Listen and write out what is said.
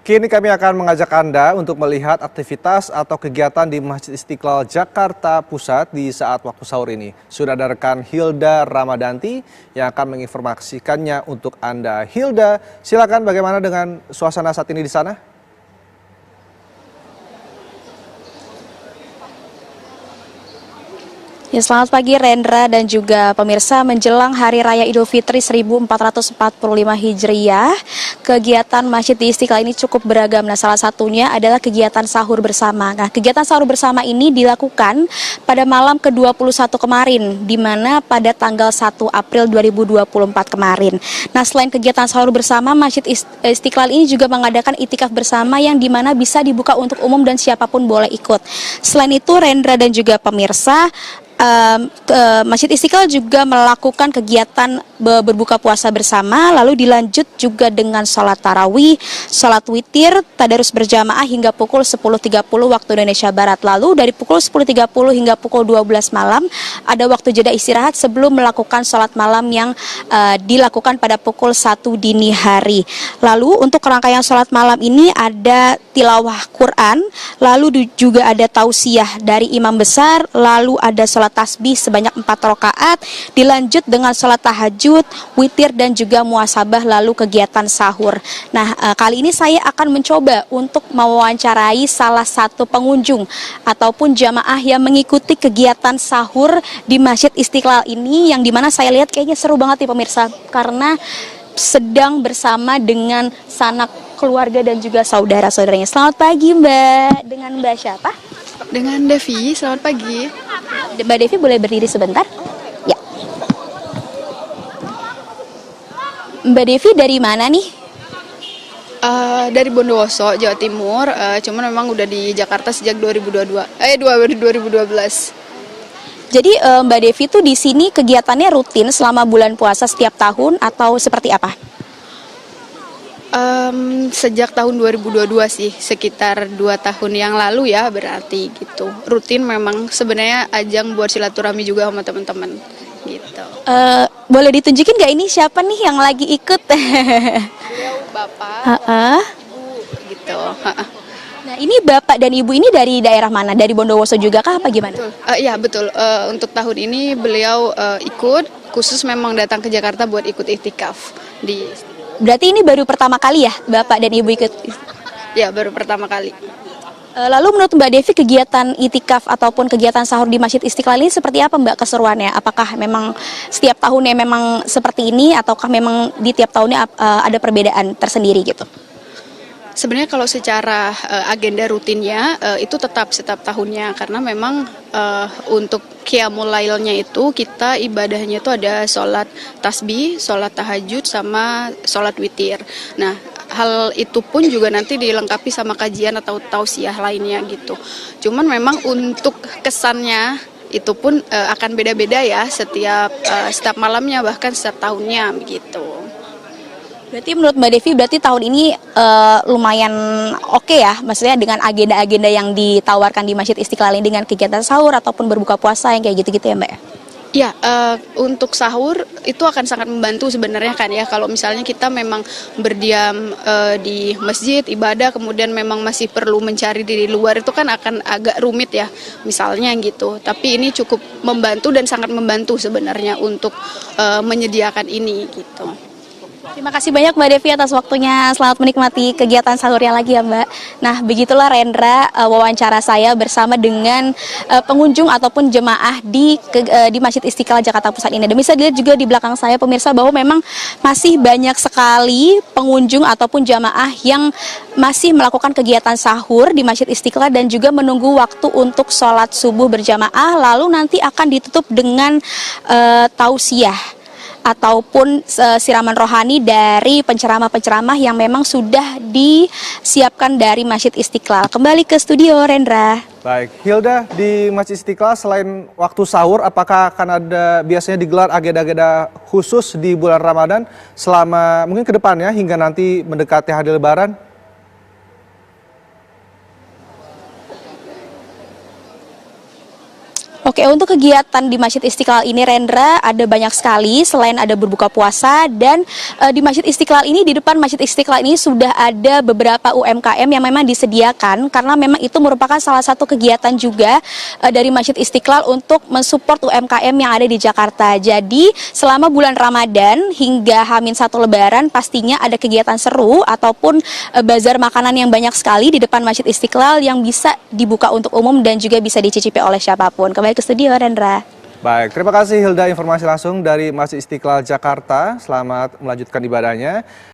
Kini kami akan mengajak Anda untuk melihat aktivitas atau kegiatan di Masjid Istiqlal Jakarta Pusat di saat waktu sahur ini. Sudah ada rekan Hilda Ramadanti yang akan menginformasikannya untuk Anda. Hilda, silakan bagaimana dengan suasana saat ini di sana? Ya, selamat pagi Rendra dan juga pemirsa. Menjelang Hari Raya Idul Fitri 1445 Hijriah, kegiatan Masjid di Istiqlal ini cukup beragam. Nah, salah satunya adalah kegiatan sahur bersama. Nah, kegiatan sahur bersama ini dilakukan pada malam ke-21 kemarin, di mana pada tanggal 1 April 2024 kemarin. Nah, selain kegiatan sahur bersama, Masjid Istiqlal ini juga mengadakan itikaf bersama yang di mana bisa dibuka untuk umum dan siapapun boleh ikut. Selain itu, Rendra dan juga pemirsa, Masjid Istiqlal juga melakukan kegiatan berbuka puasa bersama, lalu dilanjut juga dengan sholat tarawih, sholat witir, tadarus berjamaah hingga pukul 10.30 waktu Indonesia Barat. Lalu dari pukul 10.30 hingga pukul 12 malam ada waktu jeda istirahat sebelum melakukan sholat malam yang dilakukan pada pukul 1 dini hari. Lalu untuk rangkaian sholat malam ini ada tilawah Quran, lalu juga ada tausiah dari imam besar, lalu ada sholat tasbih sebanyak 4 rakaat, dilanjut dengan sholat tahajud, witir dan juga muasabah, lalu kegiatan sahur. Nah, kali ini saya akan mencoba untuk mewawancarai salah satu pengunjung ataupun jamaah yang mengikuti kegiatan sahur di Masjid Istiqlal ini, yang dimana saya lihat kayaknya seru banget nih pemirsa, karena sedang bersama dengan sanak keluarga dan juga saudara-saudaranya. Selamat pagi Mbak, dengan Mbak siapa? Dengan Devi, selamat pagi. Mbak Devi boleh berdiri sebentar? Ya. Mbak Devi dari mana nih? Dari Bondowoso, Jawa Timur. Cuman memang udah di Jakarta sejak 2012. Jadi Mbak Devi tuh di sini kegiatannya rutin selama bulan puasa setiap tahun atau seperti apa? Sejak tahun 2022 sih, sekitar 2 tahun yang lalu ya berarti gitu. Rutin memang, sebenarnya ajang buat silaturahmi juga sama teman-teman gitu. Boleh ditunjukin nggak ini siapa nih yang lagi ikut? Beliau bapak, ibu gitu. Nah, ini bapak dan ibu ini dari daerah mana? Dari Bondowoso juga kah apa gimana? Iya betul. Untuk tahun ini beliau ikut khusus memang datang ke Jakarta buat ikut iktikaf di. Berarti ini baru pertama kali ya bapak dan ibu ikut? Ya, baru pertama kali. Lalu menurut Mbak Devi kegiatan itikaf ataupun kegiatan sahur di Masjid Istiqlal ini seperti apa Mbak keseruannya? Apakah memang setiap tahunnya memang seperti ini ataukah memang di tiap tahunnya ada perbedaan tersendiri gitu? Sebenarnya kalau secara agenda rutinnya itu tetap setiap tahunnya, karena memang untuk Qiyamul Lailnya itu kita ibadahnya itu ada sholat tasbih, sholat tahajud, sama sholat witir. Nah, hal itu pun juga nanti dilengkapi sama kajian atau tausiah lainnya gitu. Cuman memang untuk kesannya itu pun akan beda-beda ya setiap malamnya, bahkan setiap tahunnya begitu. Berarti menurut Mbak Devi berarti tahun ini lumayan oke ya, maksudnya dengan agenda-agenda yang ditawarkan di Masjid Istiqlal ini dengan kegiatan sahur ataupun berbuka puasa yang kayak gitu-gitu ya Mbak? Ya, untuk sahur itu akan sangat membantu sebenarnya kan ya, kalau misalnya kita memang berdiam di masjid, ibadah, kemudian memang masih perlu mencari di luar, itu kan akan agak rumit ya, misalnya gitu. Tapi ini cukup membantu dan sangat membantu sebenarnya untuk menyediakan ini gitu. Terima kasih banyak Mbak Devi atas waktunya. Selamat menikmati kegiatan sahurnya lagi ya Mbak. Nah, begitulah Rendra wawancara saya bersama dengan pengunjung ataupun jemaah di Masjid Istiqlal Jakarta Pusat ini. Dan bisa dilihat juga di belakang saya pemirsa bahwa memang masih banyak sekali pengunjung ataupun jemaah yang masih melakukan kegiatan sahur di Masjid Istiqlal dan juga menunggu waktu untuk sholat subuh berjamaah. Lalu nanti akan ditutup dengan tausiah ataupun siraman rohani dari penceramah-penceramah yang memang sudah disiapkan dari Masjid Istiqlal. Kembali ke studio, Rendra. Baik, Hilda, di Masjid Istiqlal selain waktu sahur, apakah akan ada biasanya digelar agenda-agenda khusus di bulan Ramadan selama mungkin ke depannya hingga nanti mendekati hari Lebaran? Oke, untuk kegiatan di Masjid Istiqlal ini, Rendra, ada banyak sekali. Selain ada berbuka puasa dan di Masjid Istiqlal ini, di depan Masjid Istiqlal ini sudah ada beberapa UMKM yang memang disediakan karena memang itu merupakan salah satu kegiatan juga dari Masjid Istiqlal untuk mensupport UMKM yang ada di Jakarta. Jadi selama bulan Ramadan hingga H-1 Lebaran pastinya ada kegiatan seru ataupun bazar makanan yang banyak sekali di depan Masjid Istiqlal yang bisa dibuka untuk umum dan juga bisa dicicipi oleh siapapun. Kembali ke studio, Rendra. Baik, terima kasih Hilda informasi langsung dari Masjid Istiqlal Jakarta. Selamat melanjutkan ibadahnya.